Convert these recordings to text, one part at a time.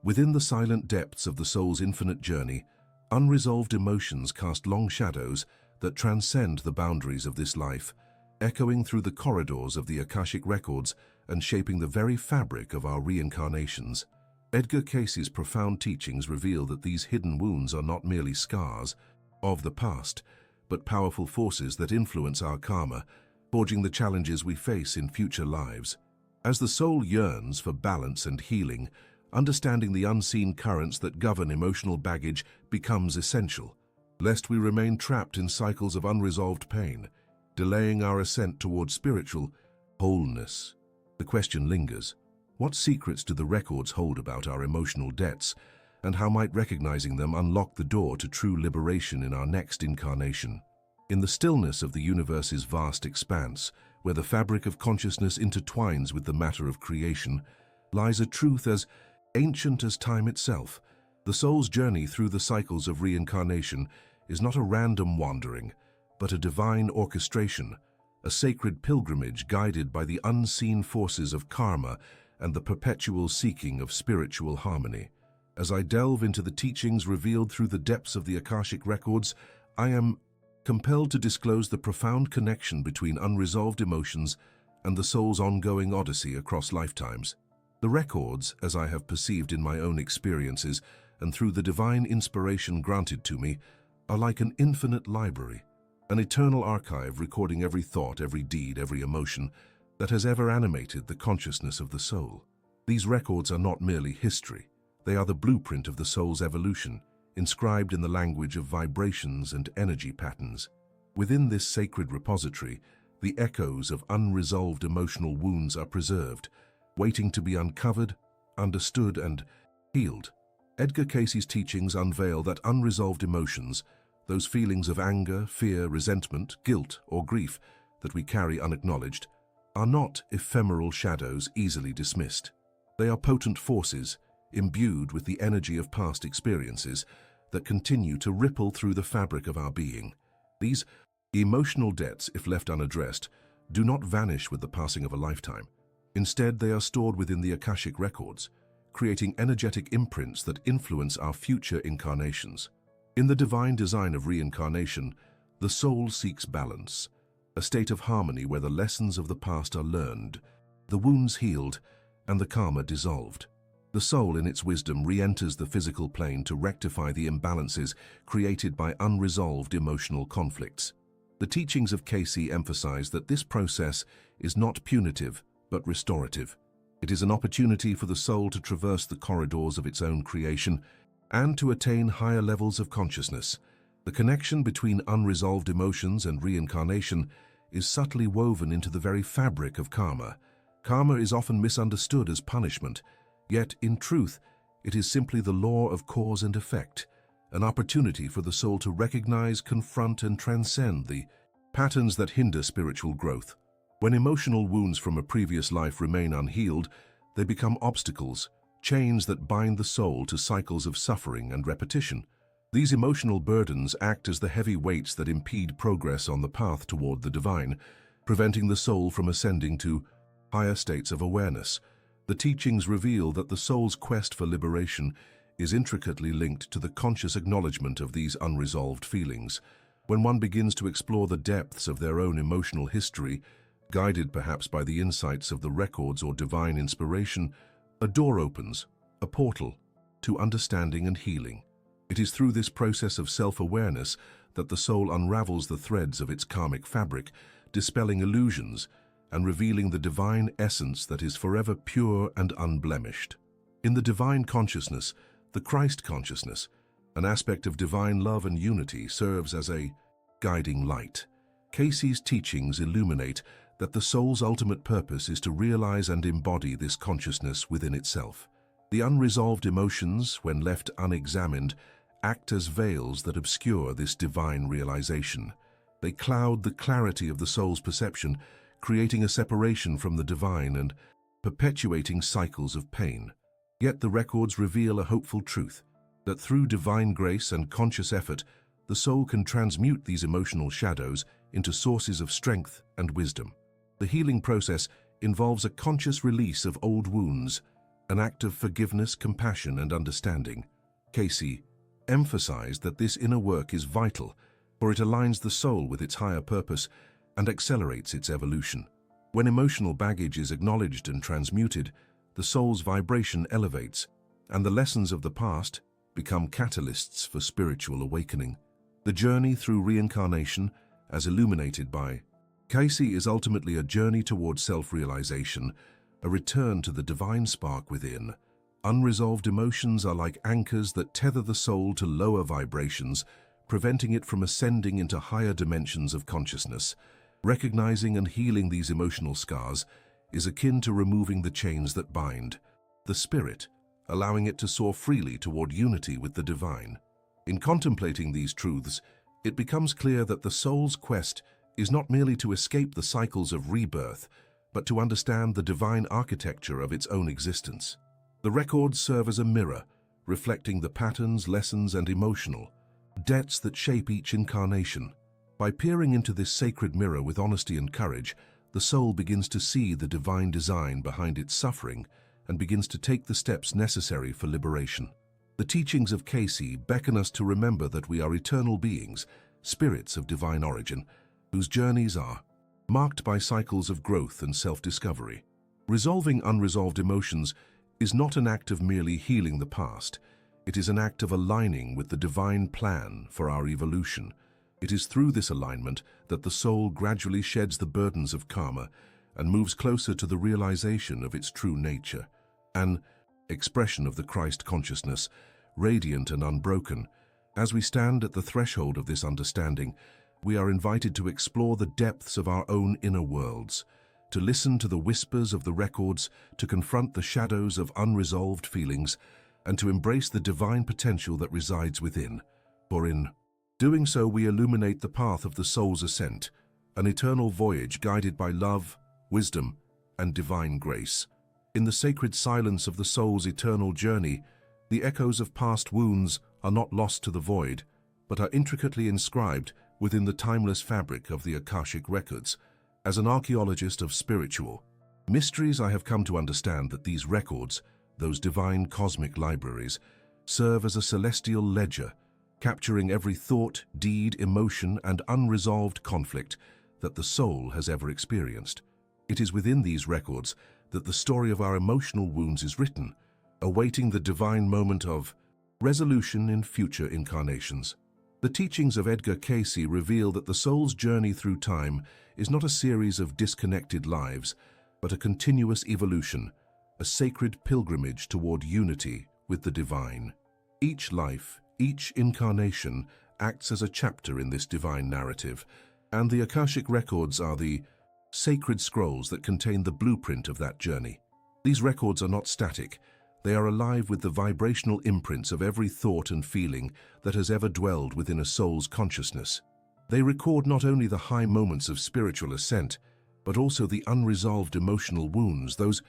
Within the silent depths of the soul's infinite journey, unresolved emotions cast long shadows that transcend the boundaries of this life, echoing through the corridors of the Akashic records and shaping the very fabric of our reincarnations. Edgar Cayce's profound teachings reveal that these hidden wounds are not merely scars of the past, but powerful forces that influence our karma, forging the challenges we face in future lives. As the soul yearns for balance and healing, understanding the unseen currents that govern emotional baggage becomes essential, lest we remain trapped in cycles of unresolved pain, delaying our ascent towards spiritual wholeness. The question lingers: what secrets do the records hold about our emotional debts, and how might recognizing them unlock the door to true liberation in our next incarnation? In the stillness of the universe's vast expanse, where the fabric of consciousness intertwines with the matter of creation, lies a truth as ancient as time itself. The soul's journey through the cycles of reincarnation is not a random wandering, but a divine orchestration, a sacred pilgrimage guided by the unseen forces of karma and the perpetual seeking of spiritual harmony. As I delve into the teachings revealed through the depths of the Akashic records, I am compelled to disclose the profound connection between unresolved emotions and the soul's ongoing odyssey across lifetimes. The records, as I have perceived in my own experiences and through the divine inspiration granted to me, are like an infinite library, an eternal archive recording every thought, every deed, every emotion that has ever animated the consciousness of the soul. These records are not merely history. They are the blueprint of the soul's evolution, inscribed in the language of vibrations and energy patterns. Within this sacred repository, the echoes of unresolved emotional wounds are preserved, waiting to be uncovered, understood, and healed. Edgar Cayce's teachings unveil that unresolved emotions, those feelings of anger, fear, resentment, guilt, or grief that we carry unacknowledged, are not ephemeral shadows easily dismissed. They are potent forces, imbued with the energy of past experiences, that continue to ripple through the fabric of our being. These emotional debts, if left unaddressed, do not vanish with the passing of a lifetime. Instead, they are stored within the Akashic records, creating energetic imprints that influence our future incarnations. In the divine design of reincarnation, the soul seeks balance, a state of harmony where the lessons of the past are learned, the wounds healed, and the karma dissolved. The soul, in its wisdom, re-enters the physical plane to rectify the imbalances created by unresolved emotional conflicts. The teachings of Cayce emphasize that this process is not punitive, but restorative. It is an opportunity for the soul to traverse the corridors of its own creation and to attain higher levels of consciousness. The connection between unresolved emotions and reincarnation is subtly woven into the very fabric of karma. Karma is often misunderstood as punishment, yet in truth, it is simply the law of cause and effect, an opportunity for the soul to recognize, confront, and transcend the patterns that hinder spiritual growth. When emotional wounds from a previous life remain unhealed, they become obstacles, chains that bind the soul to cycles of suffering and repetition. These emotional burdens act as the heavy weights that impede progress on the path toward the divine, preventing the soul from ascending to higher states of awareness. The teachings reveal that the soul's quest for liberation is intricately linked to the conscious acknowledgement of these unresolved feelings. When one begins to explore the depths of their own emotional history, guided perhaps by the insights of the records or divine inspiration, a door opens, a portal, to understanding and healing. It is through this process of self-awareness that the soul unravels the threads of its karmic fabric, dispelling illusions and revealing the divine essence that is forever pure and unblemished. In the divine consciousness, the Christ consciousness, an aspect of divine love and unity, serves as a guiding light. Cayce's teachings illuminate that the soul's ultimate purpose is to realize and embody this consciousness within itself. The unresolved emotions, when left unexamined, act as veils that obscure this divine realization. They cloud the clarity of the soul's perception, creating a separation from the divine and perpetuating cycles of pain. Yet the records reveal a hopeful truth, that through divine grace and conscious effort, the soul can transmute these emotional shadows into sources of strength and wisdom. The healing process involves a conscious release of old wounds, an act of forgiveness, compassion, and understanding. Cayce emphasized that this inner work is vital, for it aligns the soul with its higher purpose and accelerates its evolution. When emotional baggage is acknowledged and transmuted, the soul's vibration elevates, and the lessons of the past become catalysts for spiritual awakening. The journey through reincarnation, as illuminated by Cayce, is ultimately a journey towards self-realization, a return to the divine spark within. Unresolved emotions are like anchors that tether the soul to lower vibrations, preventing it from ascending into higher dimensions of consciousness. Recognizing and healing these emotional scars is akin to removing the chains that bind the spirit, allowing it to soar freely toward unity with the divine. In contemplating these truths, it becomes clear that the soul's quest is not merely to escape the cycles of rebirth, but to understand the divine architecture of its own existence. The records serve as a mirror, reflecting the patterns, lessons, and emotional debts that shape each incarnation. By peering into this sacred mirror with honesty and courage, the soul begins to see the divine design behind its suffering and begins to take the steps necessary for liberation. The teachings of Cayce beckon us to remember that we are eternal beings, spirits of divine origin, whose journeys are marked by cycles of growth and self-discovery. Resolving unresolved emotions is not an act of merely healing the past. It is an act of aligning with the divine plan for our evolution. It is through this alignment that the soul gradually sheds the burdens of karma and moves closer to the realization of its true nature, an expression of the Christ consciousness, radiant and unbroken. As we stand at the threshold of this understanding, we are invited to explore the depths of our own inner worlds, to listen to the whispers of the records, to confront the shadows of unresolved feelings, and to embrace the divine potential that resides within. For in doing so, we illuminate the path of the soul's ascent, an eternal voyage guided by love, wisdom, and divine grace. In the sacred silence of the soul's eternal journey, the echoes of past wounds are not lost to the void, but are intricately inscribed within the timeless fabric of the Akashic records. As an archaeologist of spiritual mysteries, I have come to understand that these records, those divine cosmic libraries, serve as a celestial ledger, capturing every thought, deed, emotion, and unresolved conflict that the soul has ever experienced. It is within these records that the story of our emotional wounds is written, awaiting the divine moment of resolution in future incarnations. The teachings of Edgar Cayce reveal that the soul's journey through time is not a series of disconnected lives, but a continuous evolution, a sacred pilgrimage toward unity with the divine. Each life, each incarnation acts as a chapter in this divine narrative, and the Akashic records are the sacred scrolls that contain the blueprint of that journey. These records are not static. They are alive with the vibrational imprints of every thought and feeling that has ever dwelled within a soul's consciousness. They record not only the high moments of spiritual ascent, but also the unresolved emotional wounds, those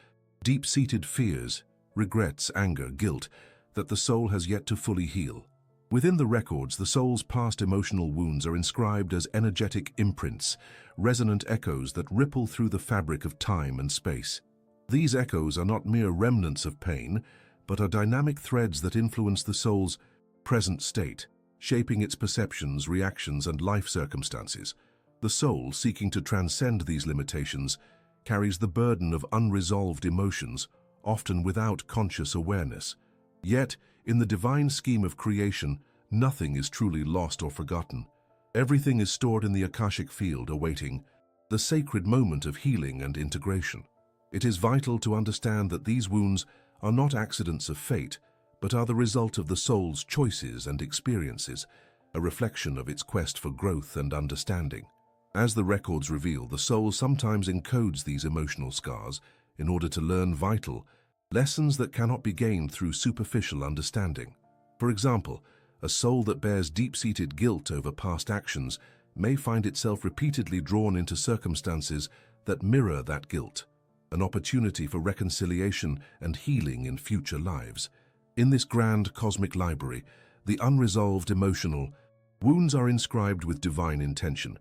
deep-seated fears, regrets, anger, guilt, that the soul has yet to fully heal. Within the records, the soul's past emotional wounds are inscribed as energetic imprints, resonant echoes that ripple through the fabric of time and space. These echoes are not mere remnants of pain, but are dynamic threads that influence the soul's present state, shaping its perceptions, reactions, and life circumstances. The soul, seeking to transcend these limitations, carries the burden of unresolved emotions, often without conscious awareness. Yet, in the divine scheme of creation, nothing is truly lost or forgotten. Everything is stored in the Akashic field, awaiting the sacred moment of healing and integration. It is vital to understand that these wounds are not accidents of fate, but are the result of the soul's choices and experiences, a reflection of its quest for growth and understanding. As the records reveal, the soul sometimes encodes these emotional scars in order to learn vital lessons that cannot be gained through superficial understanding. For example, a soul that bears deep-seated guilt over past actions may find itself repeatedly drawn into circumstances that mirror that guilt, an opportunity for reconciliation and healing in future lives. In this grand cosmic library, the unresolved emotional wounds are inscribed with divine intention.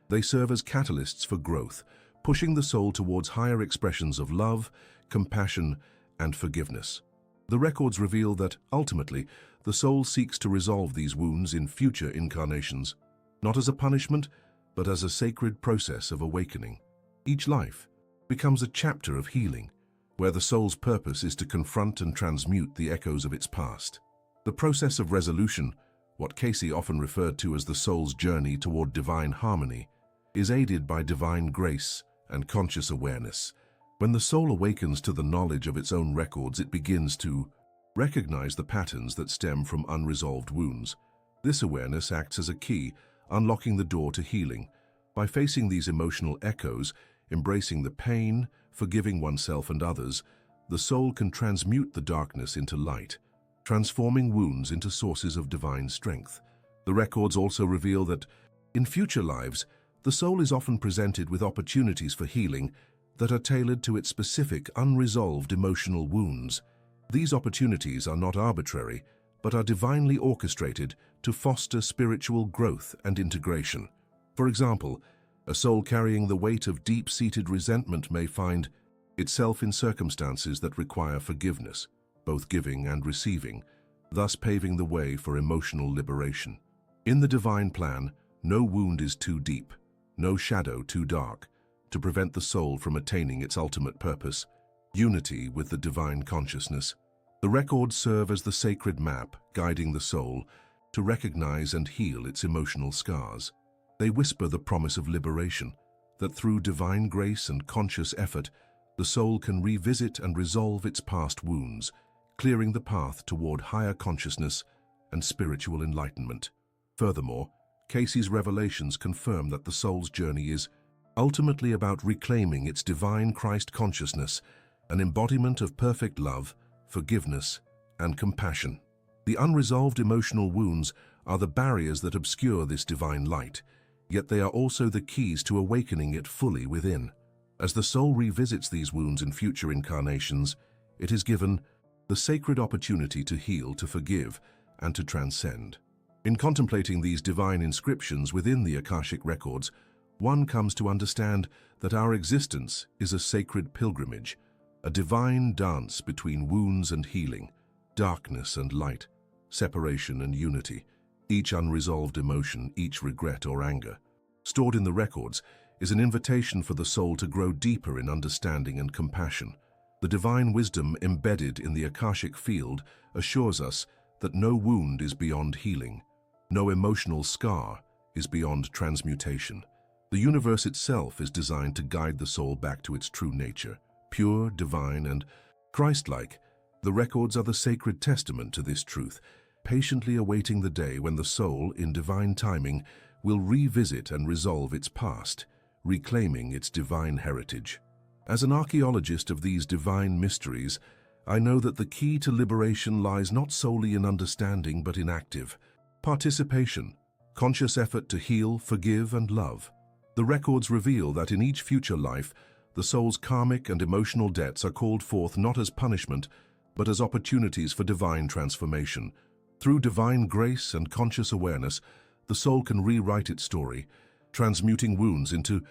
They serve as catalysts for growth, pushing the soul towards higher expressions of love, compassion, and forgiveness. The records reveal that, ultimately, the soul seeks to resolve these wounds in future incarnations, not as a punishment, but as a sacred process of awakening. Each life becomes a chapter of healing, where the soul's purpose is to confront and transmute the echoes of its past. The process of resolution, what Cayce often referred to as the soul's journey toward divine harmony, is aided by divine grace and conscious awareness. When the soul awakens to the knowledge of its own records, it begins to recognize the patterns that stem from unresolved wounds. This awareness acts as a key, unlocking the door to healing. By facing these emotional echoes, embracing the pain, forgiving oneself and others, the soul can transmute the darkness into light, transforming wounds into sources of divine strength. The records also reveal that, in future lives, the soul is often presented with opportunities for healing that are tailored to its specific, unresolved emotional wounds. These opportunities are not arbitrary, but are divinely orchestrated to foster spiritual growth and integration. For example, a soul carrying the weight of deep-seated resentment may find itself in circumstances that require forgiveness, both giving and receiving, thus paving the way for emotional liberation. In the divine plan, no wound is too deep, no shadow too dark, to prevent the soul from attaining its ultimate purpose, unity with the divine consciousness. The records serve as the sacred map guiding the soul to recognize and heal its emotional scars. They whisper the promise of liberation, that through divine grace and conscious effort, the soul can revisit and resolve its past wounds, clearing the path toward higher consciousness and spiritual enlightenment. Furthermore, Cayce's revelations confirm that the soul's journey is ultimately about reclaiming its divine Christ consciousness, an embodiment of perfect love, forgiveness, and compassion. The unresolved emotional wounds are the barriers that obscure this divine light, yet they are also the keys to awakening it fully within. As the soul revisits these wounds in future incarnations, it is given the sacred opportunity to heal, to forgive, and to transcend. In contemplating these divine inscriptions within the Akashic records, one comes to understand that our existence is a sacred pilgrimage, a divine dance between wounds and healing, darkness and light, separation and unity. Each unresolved emotion, each regret or anger, stored in the records, is an invitation for the soul to grow deeper in understanding and compassion. The divine wisdom embedded in the Akashic field assures us that no wound is beyond healing, no emotional scar is beyond transmutation. The universe itself is designed to guide the soul back to its true nature, pure, divine, and Christ-like. The records are the sacred testament to this truth, patiently awaiting the day when the soul, in divine timing, will revisit and resolve its past, reclaiming its divine heritage. As an archaeologist of these divine mysteries, I know that the key to liberation lies not solely in understanding but in active participation, conscious effort to heal, forgive, and love. The records reveal that in each future life, the soul's karmic and emotional debts are called forth not as punishment, but as opportunities for divine transformation. Through divine grace and conscious awareness, the soul can rewrite its story, transmuting wounds into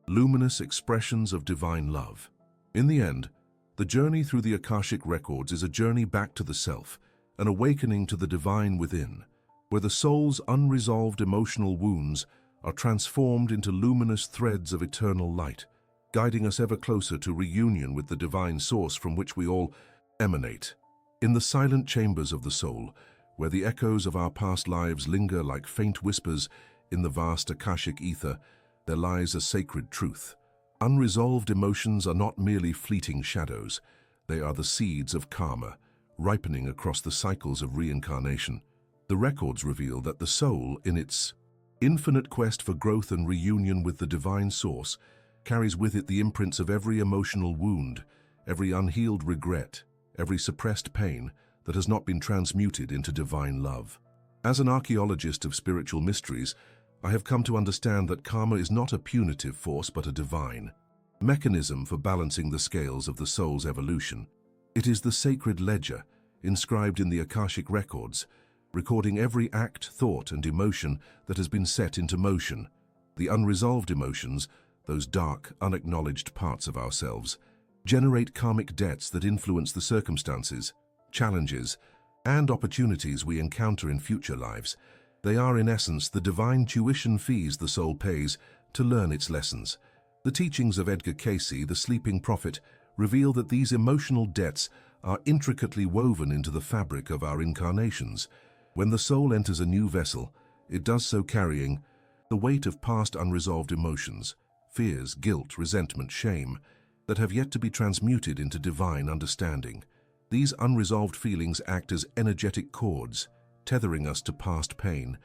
luminous expressions of divine love. In the end, the journey through the Akashic records is a journey back to the self, an awakening to the divine within, where the soul's unresolved emotional wounds are transformed into luminous threads of eternal light, guiding us ever closer to reunion with the divine source from which we all emanate. In the silent chambers of the soul, where the echoes of our past lives linger like faint whispers in the vast Akashic ether, there lies a sacred truth. Unresolved emotions are not merely fleeting shadows. They are the seeds of karma, ripening across the cycles of reincarnation. The records reveal that the soul, in its infinite quest for growth and reunion with the divine source, carries with it the imprints of every emotional wound, every unhealed regret, every suppressed pain that has not been transmuted into divine love. As an archaeologist of spiritual mysteries, I have come to understand that karma is not a punitive force but a divine mechanism for balancing the scales of the soul's evolution. It is the sacred ledger, inscribed in the Akashic records, recording every act, thought, and emotion that has been set into motion. The unresolved emotions, those dark, unacknowledged parts of ourselves, generate karmic debts that influence the circumstances, challenges, and opportunities we encounter in future lives. They are, in essence, the divine tuition fees the soul pays to learn its lessons. The teachings of Edgar Cayce, the sleeping prophet, reveal that these emotional debts are intricately woven into the fabric of our incarnations. When the soul enters a new vessel, it does so carrying the weight of past unresolved emotions, fears, guilt, resentment, shame, that have yet to be transmuted into divine understanding. These unresolved feelings act as energetic cords, tethering us to past pain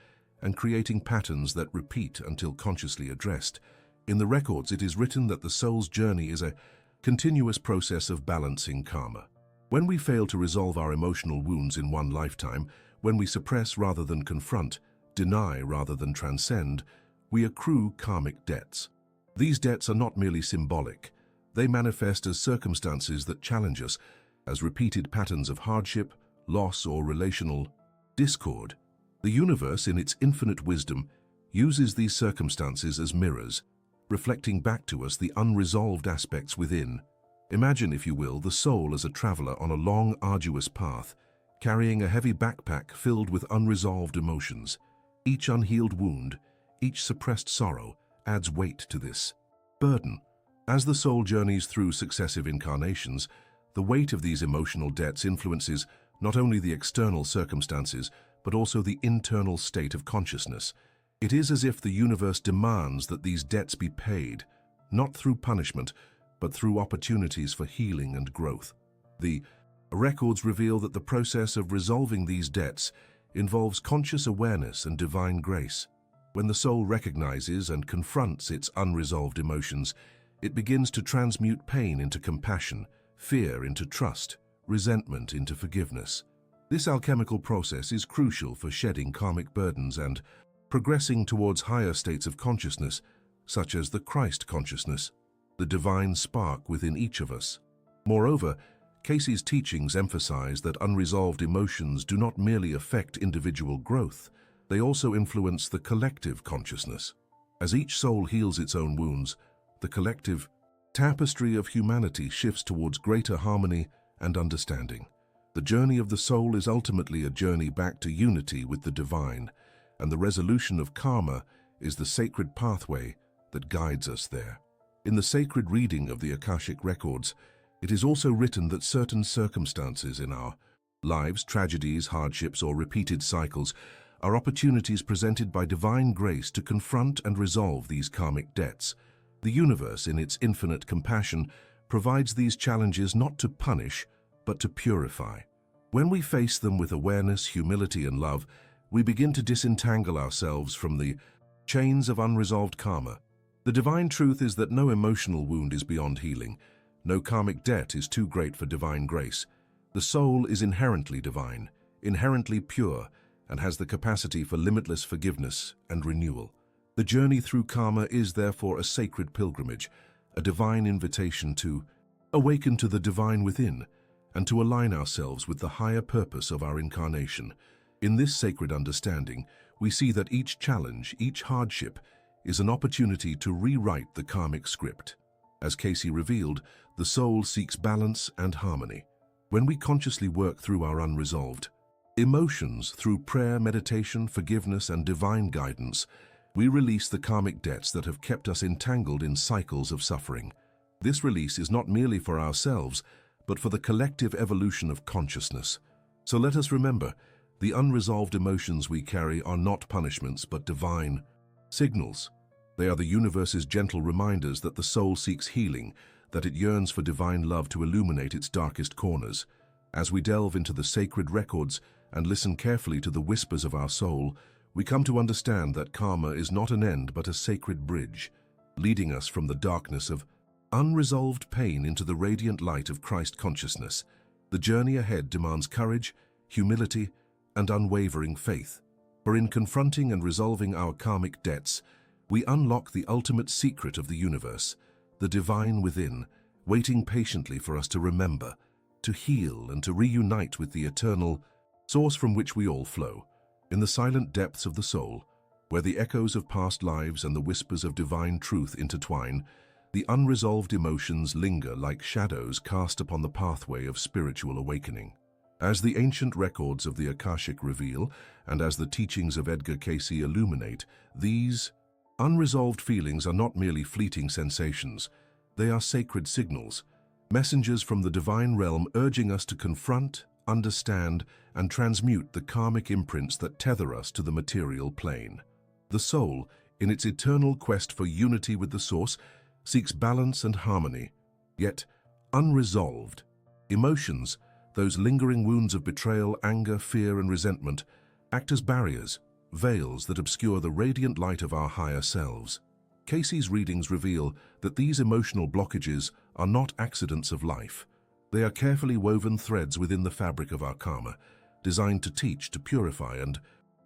and creating patterns that repeat until consciously addressed. In the records, it is written that the soul's journey is a continuous process of balancing karma. When we fail to resolve our emotional wounds in one lifetime, when we suppress rather than confront, deny rather than transcend, we accrue karmic debts. These debts are not merely symbolic. They manifest as circumstances that challenge us, as repeated patterns of hardship, loss, or relational discord. The universe, in its infinite wisdom, uses these circumstances as mirrors, reflecting back to us the unresolved aspects within. Imagine, if you will, the soul as a traveler on a long, arduous path, carrying a heavy backpack filled with unresolved emotions. Each unhealed wound, each suppressed sorrow, adds weight to this burden. As the soul journeys through successive incarnations, the weight of these emotional debts influences not only the external circumstances, but also the internal state of consciousness. It is as if the universe demands that these debts be paid, not through punishment, but through opportunities for healing and growth. The records reveal that the process of resolving these debts involves conscious awareness and divine grace. When the soul recognizes and confronts its unresolved emotions, it begins to transmute pain into compassion, fear into trust, resentment into forgiveness. This alchemical process is crucial for shedding karmic burdens and progressing towards higher states of consciousness, such as the Christ consciousness, the divine spark within each of us. Moreover, Cayce's teachings emphasize that unresolved emotions do not merely affect individual growth, they also influence the collective consciousness. As each soul heals its own wounds, the collective tapestry of humanity shifts towards greater harmony and understanding. The journey of the soul is ultimately a journey back to unity with the divine, and the resolution of karma is the sacred pathway that guides us there. In the sacred reading of the Akashic records, it is also written that certain circumstances in our lives, tragedies, hardships, or repeated cycles, are opportunities presented by divine grace to confront and resolve these karmic debts. The universe, in its infinite compassion, provides these challenges not to punish, but to purify. When we face them with awareness, humility, and love, we begin to disentangle ourselves from the chains of unresolved karma. The divine truth is that no emotional wound is beyond healing. No karmic debt is too great for divine grace. The soul is inherently divine, inherently pure, and has the capacity for limitless forgiveness and renewal. The journey through karma is therefore a sacred pilgrimage, a divine invitation to awaken to the divine within and to align ourselves with the higher purpose of our incarnation. In this sacred understanding, we see that each challenge, each hardship, is an opportunity to rewrite the karmic script. As Cayce revealed, the soul seeks balance and harmony. When we consciously work through our unresolved emotions, through prayer, meditation, forgiveness, and divine guidance, we release the karmic debts that have kept us entangled in cycles of suffering. This release is not merely for ourselves, but for the collective evolution of consciousness. So let us remember, the unresolved emotions we carry are not punishments, but divine signals. They are the universe's gentle reminders that the soul seeks healing, that it yearns for divine love to illuminate its darkest corners. As we delve into the sacred records and listen carefully to the whispers of our soul, we come to understand that karma is not an end but a sacred bridge, leading us from the darkness of unresolved pain into the radiant light of Christ consciousness. The journey ahead demands courage, humility, and unwavering faith. For in confronting and resolving our karmic debts, we unlock the ultimate secret of the universe, the divine within, waiting patiently for us to remember, to heal, and to reunite with the eternal source from which we all flow. In the silent depths of the soul, where the echoes of past lives and the whispers of divine truth intertwine, The unresolved emotions linger like shadows cast upon the pathway of spiritual awakening. As the ancient records of the Akashic reveal, and as the teachings of Edgar Cayce illuminate, these unresolved feelings are not merely fleeting sensations. They are sacred signals, messengers from the divine realm urging us to confront, understand, and transmute the karmic imprints that tether us to the material plane. The soul, in its eternal quest for unity with the Source, seeks balance and harmony. Yet, unresolved emotions, those lingering wounds of betrayal, anger, fear, and resentment, act as barriers, veils that obscure the radiant light of our higher selves. Cayce's readings reveal that these emotional blockages are not accidents of life. They are carefully woven threads within the fabric of our karma, designed to teach, to purify, and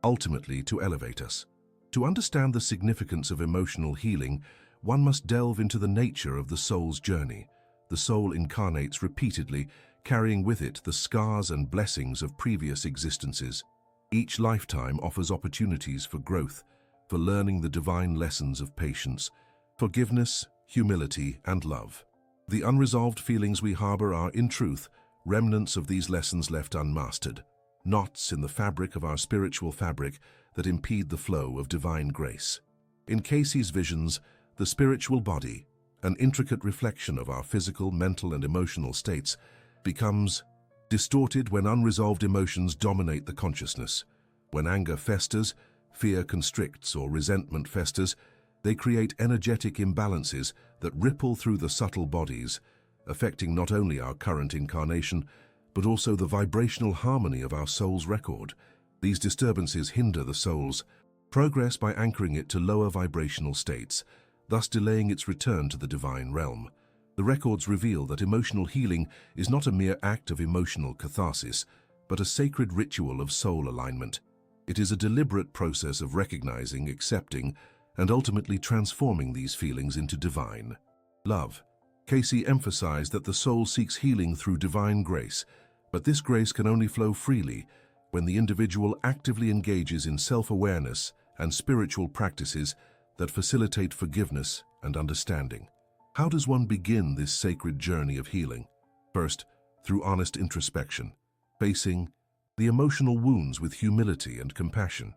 ultimately to elevate us. To understand the significance of emotional healing, one must delve into the nature of the soul's journey. The soul incarnates repeatedly, carrying with it the scars and blessings of previous existences. Each lifetime offers opportunities for growth, for learning the divine lessons of patience, forgiveness, humility, and love. The unresolved feelings we harbor are, in truth, remnants of these lessons left unmastered, knots in the fabric of our spiritual fabric that impede the flow of divine grace. In Cayce's visions, the spiritual body, an intricate reflection of our physical, mental, and emotional states, becomes distorted when unresolved emotions dominate the consciousness. When anger festers, fear constricts, or resentment festers, they create energetic imbalances that ripple through the subtle bodies, affecting not only our current incarnation, but also the vibrational harmony of our soul's record. These disturbances hinder the soul's progress by anchoring it to lower vibrational states, thus delaying its return to the divine realm. The records reveal that emotional healing is not a mere act of emotional catharsis, but a sacred ritual of soul alignment. It is a deliberate process of recognizing, accepting, and ultimately transforming these feelings into divine love. Cayce emphasized that the soul seeks healing through divine grace, but this grace can only flow freely when the individual actively engages in self-awareness and spiritual practices that facilitate forgiveness and understanding. How does one begin this sacred journey of healing? First, through honest introspection, facing the emotional wounds with humility and compassion.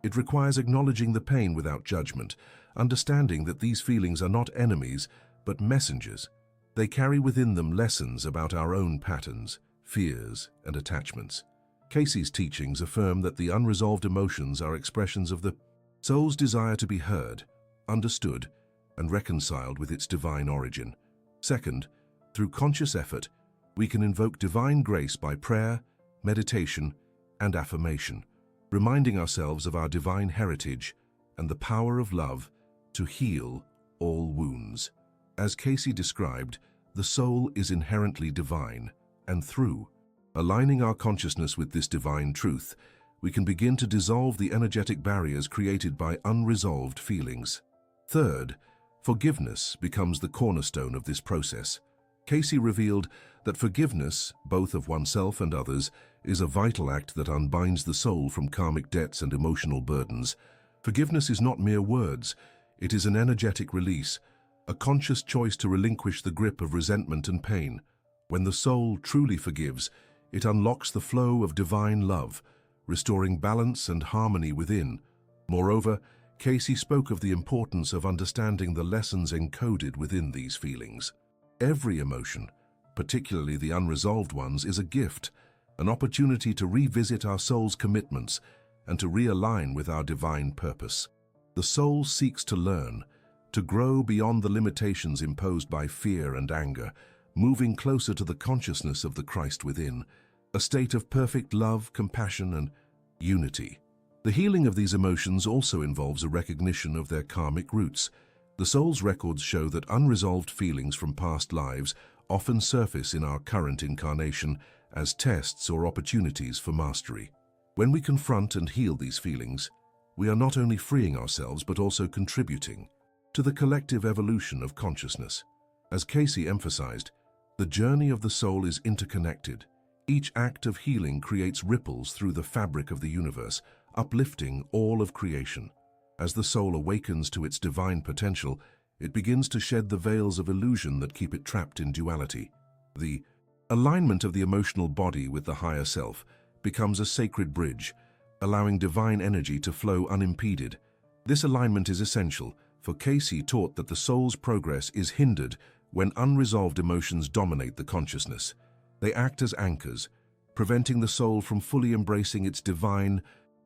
It requires acknowledging the pain without judgment, understanding that these feelings are not enemies, but messengers. They carry within them lessons about our own patterns, fears, and attachments. Cayce's teachings affirm that the unresolved emotions are expressions of the soul's desire to be heard, understood, and reconciled with its divine origin. Second, through conscious effort, we can invoke divine grace by prayer, meditation, and affirmation, reminding ourselves of our divine heritage and the power of love to heal all wounds. As Cayce described, the soul is inherently divine, and through aligning our consciousness with this divine truth, we can begin to dissolve the energetic barriers created by unresolved feelings. Third, forgiveness becomes the cornerstone of this process. Cayce revealed that forgiveness, both of oneself and others, is a vital act that unbinds the soul from karmic debts and emotional burdens. Forgiveness is not mere words, it is an energetic release, a conscious choice to relinquish the grip of resentment and pain. When the soul truly forgives, it unlocks the flow of divine love, restoring balance and harmony within. Moreover, Cayce spoke of the importance of understanding the lessons encoded within these feelings. Every emotion, particularly the unresolved ones, is a gift, an opportunity to revisit our soul's commitments and to realign with our divine purpose. The soul seeks to learn, to grow beyond the limitations imposed by fear and anger, moving closer to the consciousness of the Christ within, a state of perfect love, compassion, and unity. The healing of these emotions also involves a recognition of their karmic roots. The soul's records show that unresolved feelings from past lives often surface in our current incarnation as tests or opportunities for mastery. When we confront and heal these feelings, we are not only freeing ourselves but also contributing to the collective evolution of consciousness. As Cayce emphasized, the journey of the soul is interconnected. Each act of healing creates ripples through the fabric of the universe, uplifting all of creation. As the soul awakens to its divine potential, it begins to shed the veils of illusion that keep it trapped in duality. The alignment of the emotional body with the higher self becomes a sacred bridge, allowing divine energy to flow unimpeded. This alignment is essential, for Cayce taught that the soul's progress is hindered when unresolved emotions dominate the consciousness. They act as anchors, preventing the soul from fully embracing its divine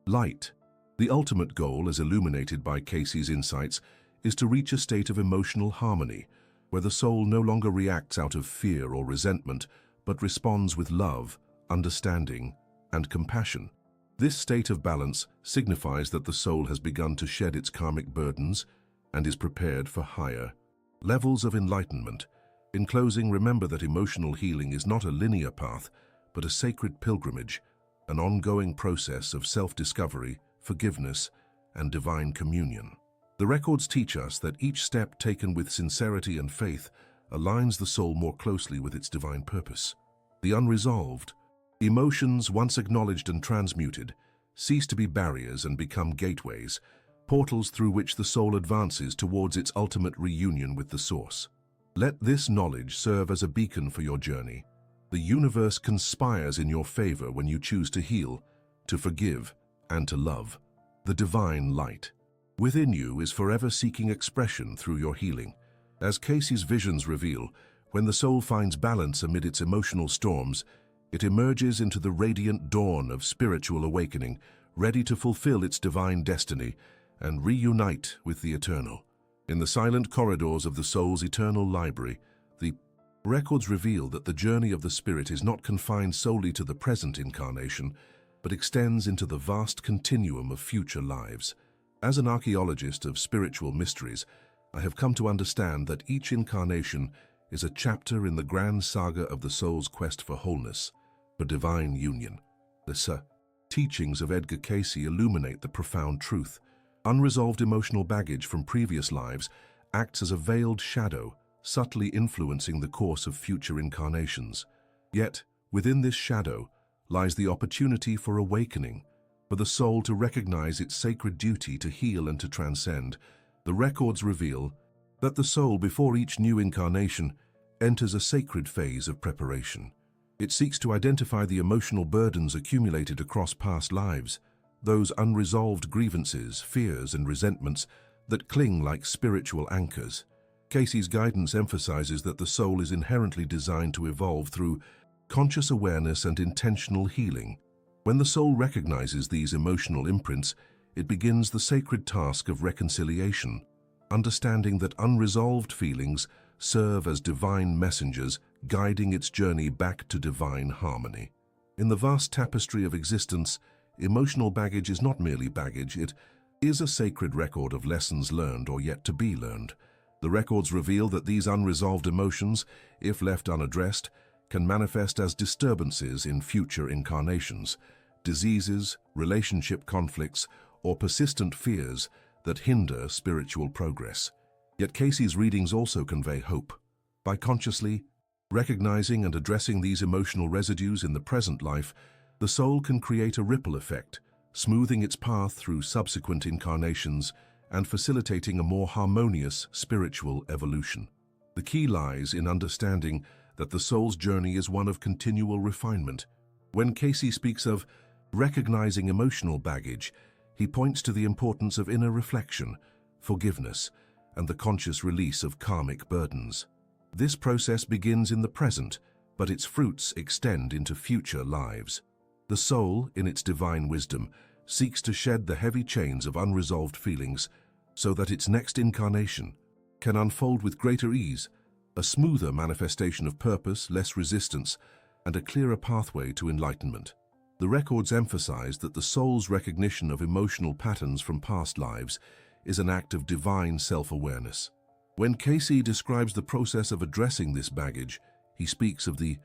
light. The ultimate goal, as illuminated by Cayce's insights, is to reach a state of emotional harmony, where the soul no longer reacts out of fear or resentment, but responds with love, understanding, and compassion. This state of balance signifies that the soul has begun to shed its karmic burdens and is prepared for higher levels of enlightenment. In closing, remember that emotional healing is not a linear path, but a sacred pilgrimage, an ongoing process of self-discovery, forgiveness, and divine communion. The records teach us that each step taken with sincerity and faith aligns the soul more closely with its divine purpose. The unresolved emotions, once acknowledged and transmuted, cease to be barriers and become gateways, portals through which the soul advances towards its ultimate reunion with the Source. Let this knowledge serve as a beacon for your journey. The universe conspires in your favor when you choose to heal, to forgive, and to love. The divine light within you is forever seeking expression through your healing. As Cayce's visions reveal, when the soul finds balance amid its emotional storms, it emerges into the radiant dawn of spiritual awakening, ready to fulfill its divine destiny and reunite with the eternal. In the silent corridors of the soul's eternal library, the records reveal that the journey of the spirit is not confined solely to the present incarnation, but extends into the vast continuum of future lives. As an archaeologist of spiritual mysteries, I have come to understand that each incarnation is a chapter in the grand saga of the soul's quest for wholeness, for divine union. The teachings of Edgar Cayce illuminate the profound truth. Unresolved emotional baggage from previous lives acts as a veiled shadow, subtly influencing the course of future incarnations. Yet, within this shadow lies the opportunity for awakening, for the soul to recognize its sacred duty to heal and to transcend. The records reveal that the soul, before each new incarnation, enters a sacred phase of preparation. It seeks to identify the emotional burdens accumulated across past lives, those unresolved grievances, fears, and resentments that cling like spiritual anchors. Cayce's guidance emphasizes that the soul is inherently designed to evolve through conscious awareness and intentional healing. When the soul recognizes these emotional imprints, it begins the sacred task of reconciliation, understanding that unresolved feelings serve as divine messengers guiding its journey back to divine harmony. In the vast tapestry of existence, emotional baggage is not merely baggage, it is a sacred record of lessons learned or yet to be learned. The records reveal that these unresolved emotions, if left unaddressed, can manifest as disturbances in future incarnations, diseases, relationship conflicts, or persistent fears that hinder spiritual progress. Yet Cayce's readings also convey hope. By consciously recognizing and addressing these emotional residues in the present life, the soul can create a ripple effect, smoothing its path through subsequent incarnations and facilitating a more harmonious spiritual evolution. The key lies in understanding that the soul's journey is one of continual refinement. When Cayce speaks of recognizing emotional baggage, he points to the importance of inner reflection, forgiveness, and the conscious release of karmic burdens. This process begins in the present, but its fruits extend into future lives. The soul, in its divine wisdom, seeks to shed the heavy chains of unresolved feelings so that its next incarnation can unfold with greater ease, a smoother manifestation of purpose, less resistance, and a clearer pathway to enlightenment. The records emphasize that the soul's recognition of emotional patterns from past lives is an act of divine self-awareness. When Cayce describes the process of addressing this baggage, he speaks of the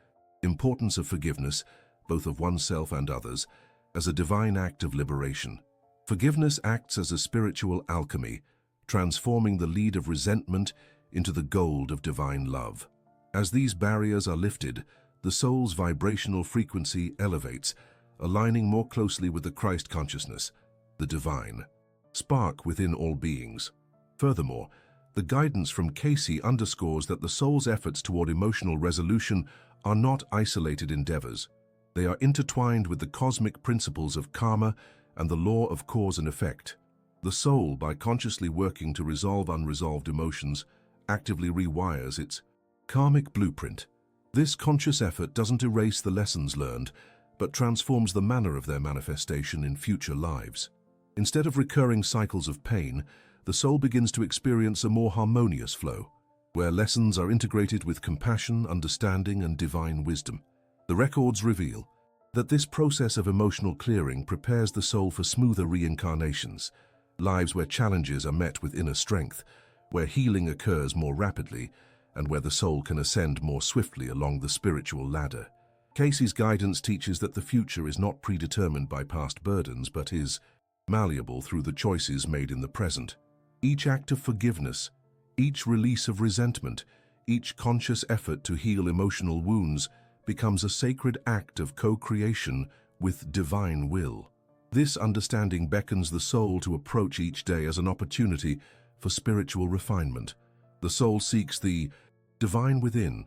importance of forgiveness, both of oneself and others, as a divine act of liberation. Forgiveness acts as a spiritual alchemy, transforming the lead of resentment into the gold of divine love. As these barriers are lifted, the soul's vibrational frequency elevates, aligning more closely with the Christ consciousness, the divine spark within all beings. Furthermore, The guidance from Cayce underscores that the soul's efforts toward emotional resolution are not isolated endeavors. They are intertwined with the cosmic principles of karma and the law of cause and effect. The soul, by consciously working to resolve unresolved emotions, actively rewires its karmic blueprint. This conscious effort doesn't erase the lessons learned, but transforms the manner of their manifestation in future lives. Instead of recurring cycles of pain, the soul begins to experience a more harmonious flow, where lessons are integrated with compassion, understanding, and divine wisdom. The records reveal that this process of emotional clearing prepares the soul for smoother reincarnations, lives where challenges are met with inner strength, where healing occurs more rapidly, and where the soul can ascend more swiftly along the spiritual ladder. Cayce's guidance teaches that the future is not predetermined by past burdens, but is malleable through the choices made in the present. Each act of forgiveness, each release of resentment, each conscious effort to heal emotional wounds becomes a sacred act of co-creation with divine will. This understanding beckons the soul to approach each day as an opportunity for spiritual refinement. The soul seeks the divine within,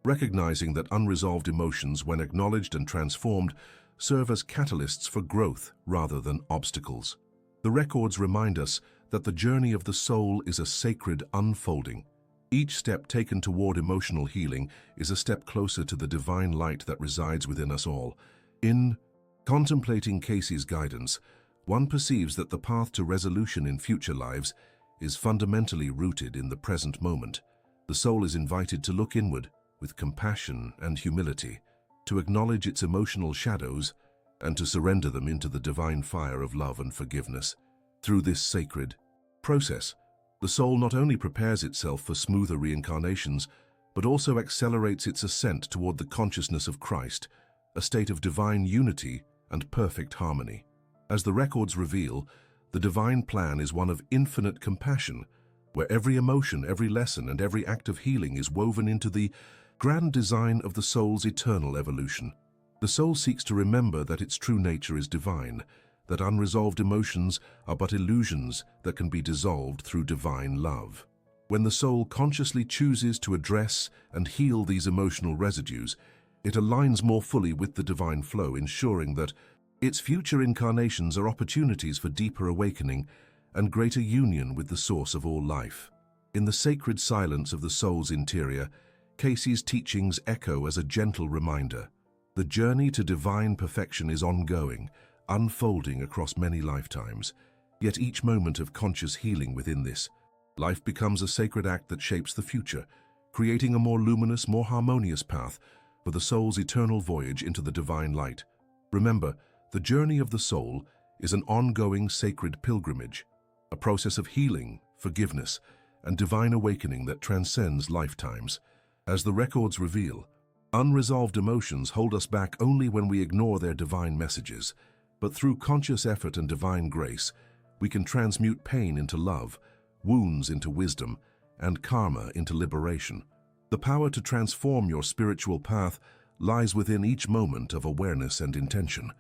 recognizing that unresolved emotions, when acknowledged and transformed, serve as catalysts for growth rather than obstacles. The records remind us that the journey of the soul is a sacred unfolding. Each step taken toward emotional healing is a step closer to the divine light that resides within us all. In contemplating Cayce's guidance, one perceives that the path to resolution in future lives is fundamentally rooted in the present moment. The soul is invited to look inward with compassion and humility, to acknowledge its emotional shadows, and to surrender them into the divine fire of love and forgiveness. Through this sacred process, the soul not only prepares itself for smoother reincarnations, but also accelerates its ascent toward the consciousness of Christ, a state of divine unity and perfect harmony. As the records reveal, the divine plan is one of infinite compassion, where every emotion, every lesson, and every act of healing is woven into the grand design of the soul's eternal evolution. The soul seeks to remember that its true nature is divine, that unresolved emotions are but illusions that can be dissolved through divine love. When the soul consciously chooses to address and heal these emotional residues, it aligns more fully with the divine flow, ensuring that its future incarnations are opportunities for deeper awakening and greater union with the source of all life. In the sacred silence of the soul's interior, Cayce's teachings echo as a gentle reminder. The journey to divine perfection is ongoing, unfolding across many lifetimes, yet each moment of conscious healing within this life becomes a sacred act that shapes the future, creating a more luminous, more harmonious path for the soul's eternal voyage into the divine light. Remember, the journey of the soul is an ongoing sacred pilgrimage, a process of healing, forgiveness, and divine awakening that transcends lifetimes. As the records reveal, unresolved emotions hold us back only when we ignore their divine messages, but through conscious effort and divine grace, we can transmute pain into love, wounds into wisdom, and karma into liberation. The power to transform your spiritual path lies within each moment of awareness and intention.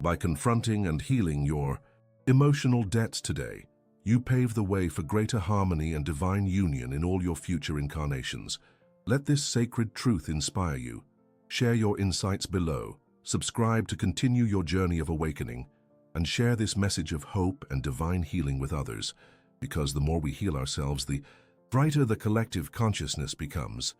By confronting and healing your emotional debts today, you pave the way for greater harmony and divine union in all your future incarnations. Let this sacred truth inspire you. Share your insights below, subscribe to continue your journey of awakening, and share this message of hope and divine healing with others, because the more we heal ourselves, the brighter the collective consciousness becomes.